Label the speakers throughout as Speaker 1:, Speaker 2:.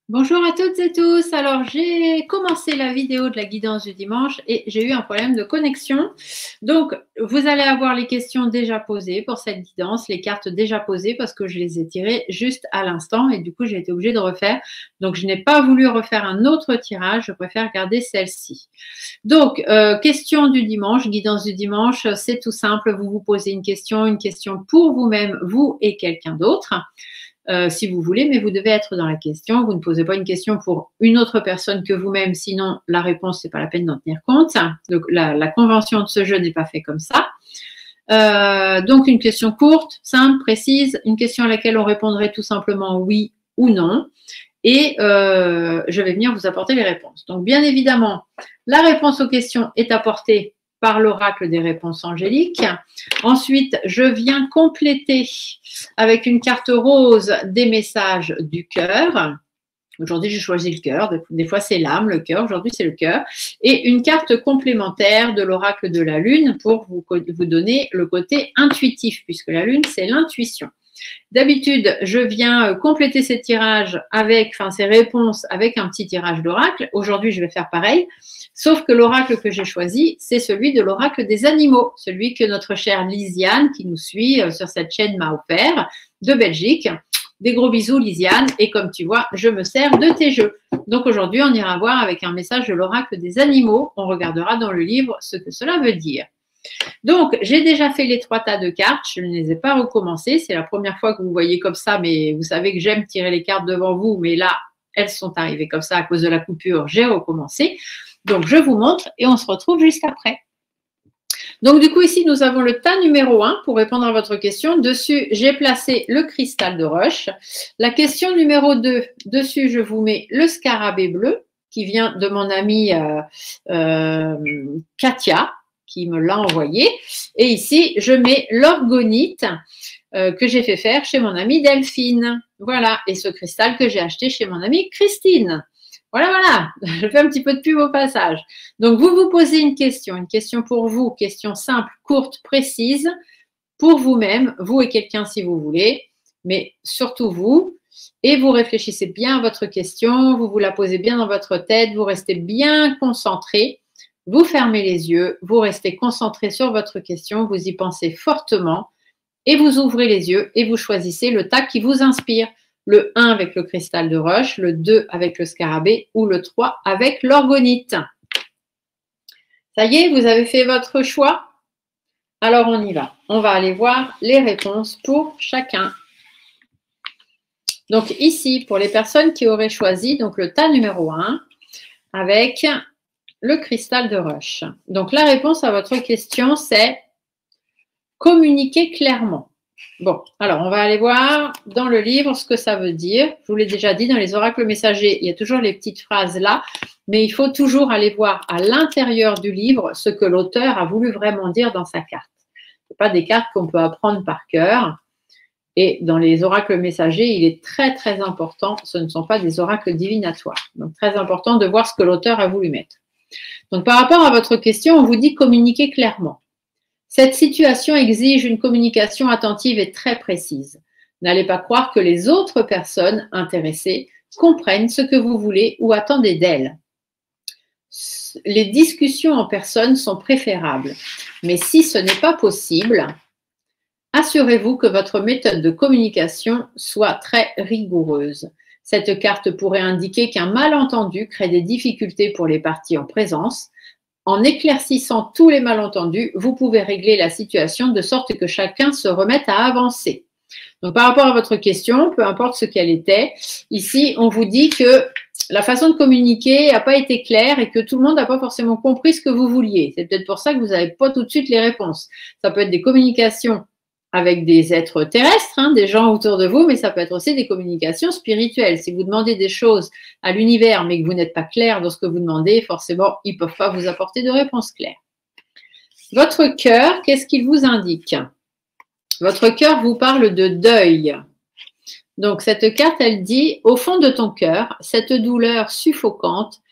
Speaker 1: Bonjour à toutes et tous. Alors, j'ai commencé la vidéo de la guidance du dimanche et j'ai eu un problème de connexion. Donc, vous allez avoir les questions déjà posées pour cette guidance, les cartes déjà posées parce que je les ai tirées juste à l'instant et du coup, j'ai été obligée de refaire. Donc, je n'ai pas voulu refaire un autre tirage. Je préfère garder celle-ci. Donc, question du dimanche, guidance du dimanche, c'est tout simple. Vous vous posez une question pour vous-même, vous et quelqu'un d'autre. Si vous voulez, mais vous devez être dans la question. Vous ne posez pas une question pour une autre personne que vous-même, sinon la réponse, c'est pas la peine d'en tenir compte. Donc, la convention de ce jeu n'est pas faite comme ça. Donc, une question courte, simple, précise, une question à laquelle on répondrait tout simplement oui ou non. Et je vais venir vous apporter les réponses. Donc, bien évidemment, la réponse aux questions est apportée par l'oracle des réponses angéliques. Ensuite, je viens compléter avec une carte rose des messages du cœur. Aujourd'hui, j'ai choisi le cœur. Des fois, c'est l'âme, le cœur. Aujourd'hui, c'est le cœur. Et une carte complémentaire de l'oracle de la Lune pour vous donner le côté intuitif, puisque la Lune, c'est l'intuition. D'habitude, je viens compléter ces tirages ces réponses avec un petit tirage d'oracle. Aujourd'hui, je vais faire pareil. Sauf que l'oracle que j'ai choisi, c'est celui de l'oracle des animaux, celui que notre chère Lisiane, qui nous suit sur cette chaîne, m'a offert de Belgique. Des gros bisous, Lisiane. Et comme tu vois, je me sers de tes jeux. Donc aujourd'hui, on ira voir avec un message de l'oracle des animaux. On regardera dans le livre ce que cela veut dire. Donc, j'ai déjà fait les 3 tas de cartes. Je ne les ai pas recommencées. C'est la première fois que vous voyez comme ça, mais vous savez que j'aime tirer les cartes devant vous. Mais là, elles sont arrivées comme ça à cause de la coupure. J'ai recommencé. Donc, je vous montre et on se retrouve juste après. Donc, du coup, ici, nous avons le tas numéro 1 pour répondre à votre question. Dessus, j'ai placé le cristal de roche. La question numéro 2, dessus, je vous mets le scarabée bleu qui vient de mon amie Katia, qui me l'a envoyé. Et ici, je mets l'orgonite que j'ai fait faire chez mon amie Delphine. Voilà. Et ce cristal que j'ai acheté chez mon amie Christine. Voilà. Je fais un petit peu de pub au passage. Donc, vous vous posez une question pour vous, question simple, courte, précise, pour vous-même, vous et quelqu'un si vous voulez, mais surtout vous. Et vous réfléchissez bien à votre question, vous vous la posez bien dans votre tête, vous restez bien concentré. Vous fermez les yeux, vous restez concentré sur votre question, vous y pensez fortement et vous ouvrez les yeux et vous choisissez le tas qui vous inspire. Le 1 avec le cristal de roche, le 2 avec le scarabée ou le 3 avec l'orgonite. Ça y est, vous avez fait votre choix? Alors on y va. On va aller voir les réponses pour chacun. Donc ici, pour les personnes qui auraient choisi donc le tas numéro 1 avec le cristal de roche. Donc la réponse à votre question, c'est communiquer clairement. Bon, alors on va aller voir dans le livre ce que ça veut dire. Je vous l'ai déjà dit, dans les oracles messagers, il y a toujours les petites phrases là, mais il faut toujours aller voir à l'intérieur du livre ce que l'auteur a voulu vraiment dire dans sa carte. Ce n'est pas des cartes qu'on peut apprendre par cœur. Et dans les oracles messagers, il est très, très important, ce ne sont pas des oracles divinatoires. Donc, très important de voir ce que l'auteur a voulu mettre. Donc, par rapport à votre question, on vous dit communiquer clairement. Cette situation exige une communication attentive et très précise. N'allez pas croire que les autres personnes intéressées comprennent ce que vous voulez ou attendez d'elles. Les discussions en personne sont préférables, mais si ce n'est pas possible, assurez-vous que votre méthode de communication soit très rigoureuse. Cette carte pourrait indiquer qu'un malentendu crée des difficultés pour les parties en présence. En éclaircissant tous les malentendus, vous pouvez régler la situation de sorte que chacun se remette à avancer. Donc, par rapport à votre question, peu importe ce qu'elle était, ici, on vous dit que la façon de communiquer n'a pas été claire et que tout le monde n'a pas forcément compris ce que vous vouliez. C'est peut-être pour ça que vous n'avez pas tout de suite les réponses. Ça peut être des communications avec des êtres terrestres, des gens autour de vous, mais ça peut être aussi des communications spirituelles. Si vous demandez des choses à l'univers, mais que vous n'êtes pas clair dans ce que vous demandez, forcément, ils ne peuvent pas vous apporter de réponse claire. Votre cœur, qu'est-ce qu'il vous indique? Votre cœur vous parle de deuil. Donc, cette carte, elle dit, au fond de ton cœur, cette douleur suffocante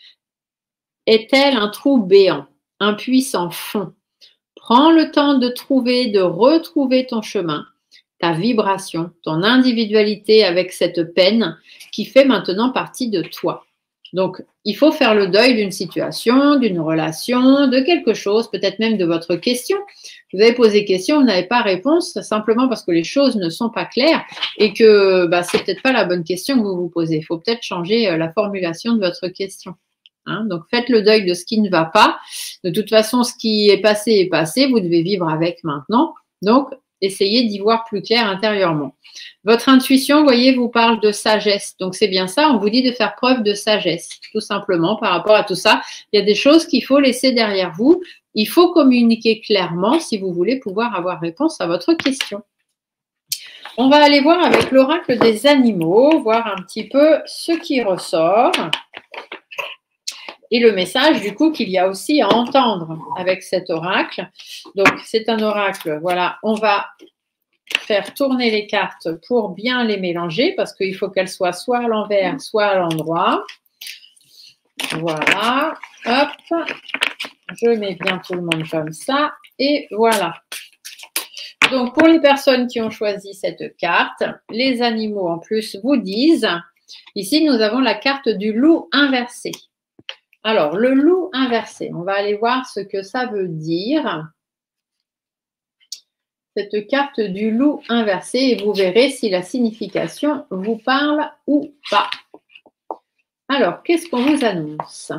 Speaker 1: est-elle un trou béant, un puits sans fond? Prends le temps de retrouver ton chemin. ta vibration, ton individualité avec cette peine qui fait maintenant partie de toi. Donc, il faut faire le deuil d'une situation, d'une relation, de quelque chose, peut-être même de votre question. Vous avez posé question, vous n'avez pas réponse, simplement parce que les choses ne sont pas claires et que c'est peut-être pas la bonne question que vous vous posez. Il faut peut-être changer la formulation de votre question. Hein, donc, faites le deuil de ce qui ne va pas. De toute façon, ce qui est passé, vous devez vivre avec maintenant. Donc, essayez d'y voir plus clair intérieurement. Votre intuition, vous voyez, vous parle de sagesse. Donc, c'est bien ça, on vous dit de faire preuve de sagesse, tout simplement, par rapport à tout ça. Il y a des choses qu'il faut laisser derrière vous. Il faut communiquer clairement si vous voulez pouvoir avoir réponse à votre question. On va aller voir avec l'oracle des animaux, voir un petit peu ce qui ressort. Et le message, du coup, qu'il y a aussi à entendre avec cet oracle. Donc, c'est un oracle, voilà, on va faire tourner les cartes pour bien les mélanger parce qu'il faut qu'elles soient soit à l'envers, soit à l'endroit. Voilà, hop, je mets bien tout le monde comme ça et voilà. Donc, pour les personnes qui ont choisi cette carte, les animaux en plus vous disent, ici nous avons la carte du loup inversé. Alors, le loup inversé, on va aller voir ce que ça veut dire. Cette carte du loup inversé et vous verrez si la signification vous parle ou pas. Alors, qu'est-ce qu'on vous annonce?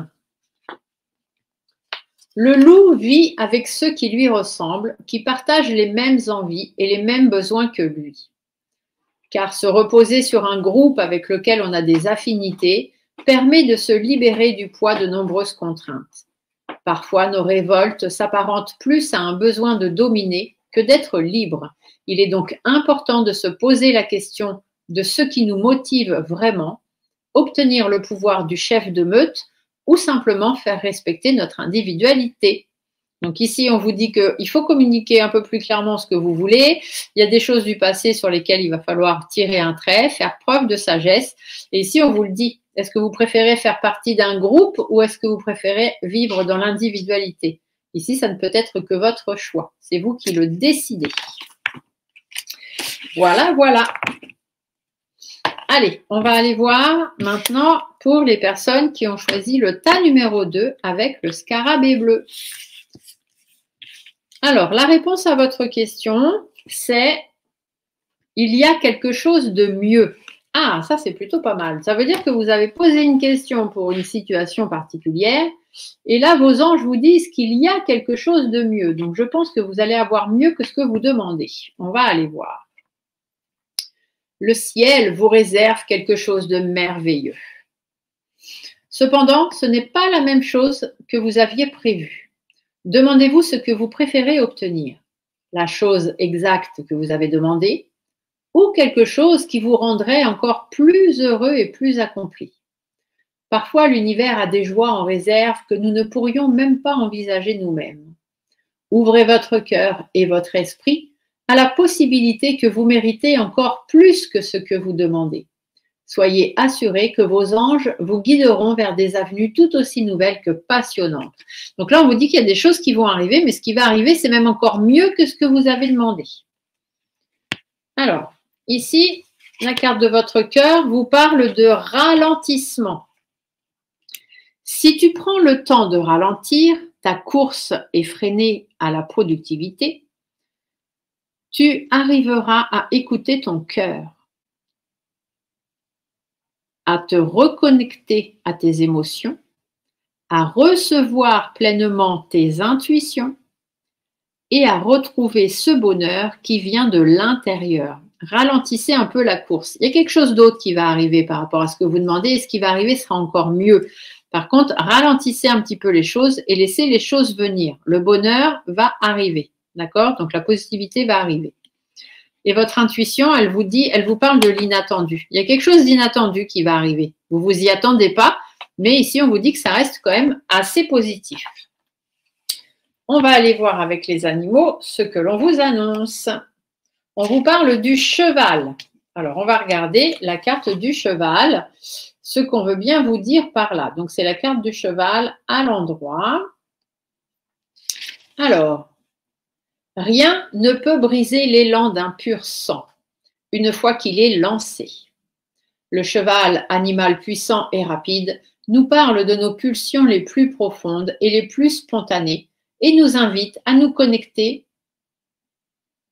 Speaker 1: Le loup vit avec ceux qui lui ressemblent, qui partagent les mêmes envies et les mêmes besoins que lui. Car se reposer sur un groupe avec lequel on a des affinités permet de se libérer du poids de nombreuses contraintes. Parfois, nos révoltes s'apparentent plus à un besoin de dominer que d'être libre. Il est donc important de se poser la question de ce qui nous motive vraiment, obtenir le pouvoir du chef de meute ou simplement faire respecter notre individualité. Donc ici, on vous dit qu'il faut communiquer un peu plus clairement ce que vous voulez. Il y a des choses du passé sur lesquelles il va falloir tirer un trait, faire preuve de sagesse. Et ici, on vous le dit, est-ce que vous préférez faire partie d'un groupe ou est-ce que vous préférez vivre dans l'individualité? Ici, ça ne peut être que votre choix. C'est vous qui le décidez. Voilà, voilà. Allez, on va aller voir maintenant pour les personnes qui ont choisi le tas numéro 2 avec le scarabée bleu. Alors, la réponse à votre question, c'est « il y a quelque chose de mieux ». Ah, ça c'est plutôt pas mal. Ça veut dire que vous avez posé une question pour une situation particulière et là, vos anges vous disent qu'il y a quelque chose de mieux. Donc, je pense que vous allez avoir mieux que ce que vous demandez. On va aller voir. Le ciel vous réserve quelque chose de merveilleux. Cependant, ce n'est pas la même chose que vous aviez prévu. Demandez-vous ce que vous préférez obtenir, la chose exacte que vous avez demandée ou quelque chose qui vous rendrait encore plus heureux et plus accompli. Parfois, l'univers a des joies en réserve que nous ne pourrions même pas envisager nous-mêmes. Ouvrez votre cœur et votre esprit à la possibilité que vous méritez encore plus que ce que vous demandez. Soyez assurés que vos anges vous guideront vers des avenues tout aussi nouvelles que passionnantes. Donc là, on vous dit qu'il y a des choses qui vont arriver, mais ce qui va arriver, c'est même encore mieux que ce que vous avez demandé. Alors, ici, la carte de votre cœur vous parle de ralentissement. Si tu prends le temps de ralentir, ta course effrénée à la productivité, tu arriveras à écouter ton cœur, à te reconnecter à tes émotions, à recevoir pleinement tes intuitions et à retrouver ce bonheur qui vient de l'intérieur. Ralentissez un peu la course. Il y a quelque chose d'autre qui va arriver par rapport à ce que vous demandez et ce qui va arriver sera encore mieux. Par contre, ralentissez un petit peu les choses et laissez les choses venir. Le bonheur va arriver, d'accord? Donc la positivité va arriver. Et votre intuition, elle vous dit, elle vous parle de l'inattendu. Il y a quelque chose d'inattendu qui va arriver. Vous vous y attendez pas, mais ici, on vous dit que ça reste quand même assez positif. On va aller voir avec les animaux ce que l'on vous annonce. On vous parle du cheval. Alors, on va regarder la carte du cheval, ce qu'on veut bien vous dire par là. Donc, c'est la carte du cheval à l'endroit. Alors, rien ne peut briser l'élan d'un pur sang. une fois qu'il est lancé. Le cheval, animal puissant et rapide, nous parle de nos pulsions les plus profondes et les plus spontanées et nous invite à nous connecter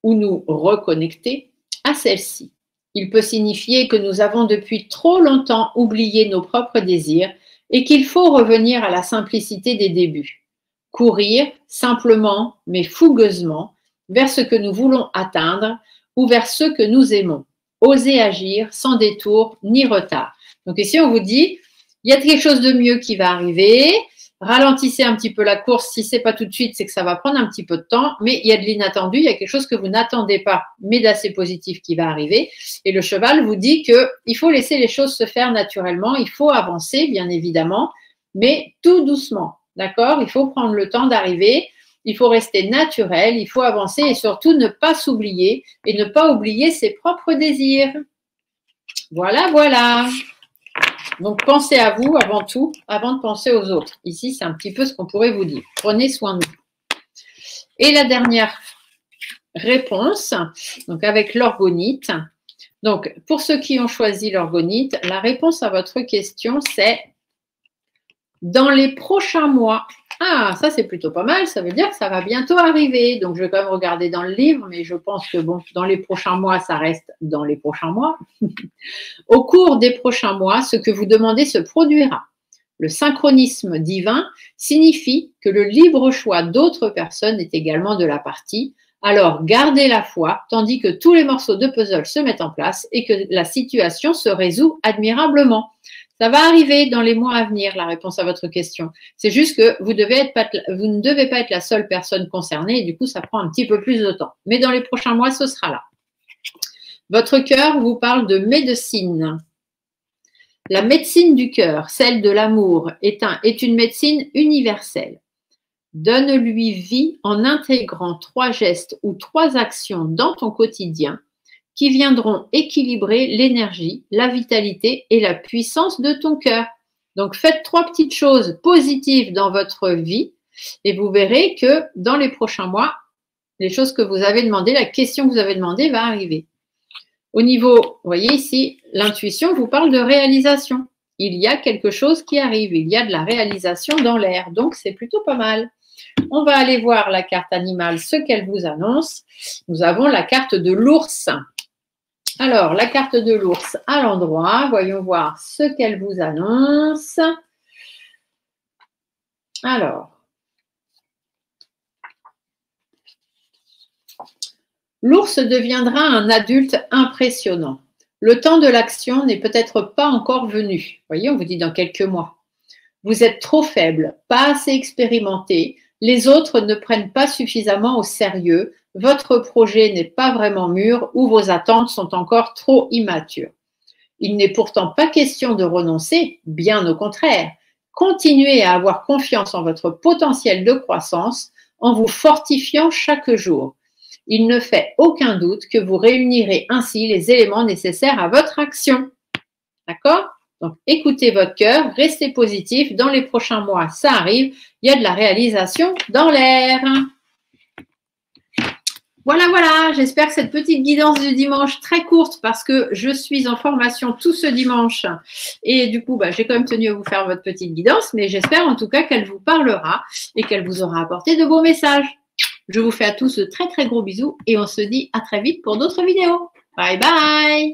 Speaker 1: ou nous reconnecter à celle-ci. Il peut signifier que nous avons depuis trop longtemps oublié nos propres désirs et qu'il faut revenir à la simplicité des débuts. Courir simplement mais fougueusement vers ce que nous voulons atteindre ou vers ce que nous aimons. Oser agir sans détour ni retard. Donc ici, on vous dit, il y a quelque chose de mieux qui va arriver. Ralentissez un petit peu la course. Si ce n'est pas tout de suite, c'est que ça va prendre un petit peu de temps. Mais il y a de l'inattendu, il y a quelque chose que vous n'attendez pas, mais d'assez positif qui va arriver. Et le cheval vous dit qu'il faut laisser les choses se faire naturellement. Il faut avancer, bien évidemment, mais tout doucement. D'accord? Il faut prendre le temps d'arriver. Il faut rester naturel, il faut avancer et surtout ne pas s'oublier et ne pas oublier ses propres désirs. Voilà, voilà. Donc, pensez à vous avant tout, avant de penser aux autres. Ici, c'est un petit peu ce qu'on pourrait vous dire. Prenez soin de vous. Et la dernière réponse, donc avec l'orgonite. Donc, pour ceux qui ont choisi l'orgonite, la réponse à votre question, c'est dans les prochains mois. Ah, ça c'est plutôt pas mal, ça veut dire que ça va bientôt arriver. Donc je vais quand même regarder dans le livre, mais je pense que bon, dans les prochains mois, ça reste dans les prochains mois. Au cours des prochains mois, ce que vous demandez se produira. Le synchronisme divin signifie que le libre choix d'autres personnes est également de la partie. Alors gardez la foi, tandis que tous les morceaux de puzzle se mettent en place et que la situation se résout admirablement. Ça va arriver dans les mois à venir, la réponse à votre question. C'est juste que vous ne devez pas être la seule personne concernée et du coup, ça prend un petit peu plus de temps. Mais dans les prochains mois, ce sera là. Votre cœur vous parle de médecine. La médecine du cœur, celle de l'amour, est une médecine universelle. Donne-lui vie en intégrant 3 gestes ou 3 actions dans ton quotidien qui viendront équilibrer l'énergie, la vitalité et la puissance de ton cœur. Donc, faites 3 petites choses positives dans votre vie et vous verrez que dans les prochains mois, les choses que vous avez demandées, la question que vous avez demandée va arriver. Au niveau, vous voyez ici, l'intuition vous parle de réalisation. Il y a quelque chose qui arrive, il y a de la réalisation dans l'air, donc c'est plutôt pas mal. On va aller voir la carte animale, ce qu'elle vous annonce. Nous avons la carte de l'ours. Alors, la carte de l'ours à l'endroit, voyons voir ce qu'elle vous annonce. Alors, l'ours deviendra un adulte impressionnant. Le temps de l'action n'est peut-être pas encore venu. Vous voyez, on vous dit dans quelques mois. Vous êtes trop faible, pas assez expérimenté. Les autres ne prennent pas suffisamment au sérieux. Votre projet n'est pas vraiment mûr ou vos attentes sont encore trop immatures. Il n'est pourtant pas question de renoncer, bien au contraire. Continuez à avoir confiance en votre potentiel de croissance en vous fortifiant chaque jour. Il ne fait aucun doute que vous réunirez ainsi les éléments nécessaires à votre action. D'accord ? Donc, écoutez votre cœur, restez positif. Dans les prochains mois, ça arrive. Il y a de la réalisation dans l'air. Voilà, voilà. J'espère que cette petite guidance du dimanche très courte parce que je suis en formation tout ce dimanche. Et du coup, j'ai quand même tenu à vous faire votre petite guidance. Mais j'espère en tout cas qu'elle vous parlera et qu'elle vous aura apporté de beaux messages. Je vous fais à tous de très, très gros bisous et on se dit à très vite pour d'autres vidéos. Bye, bye!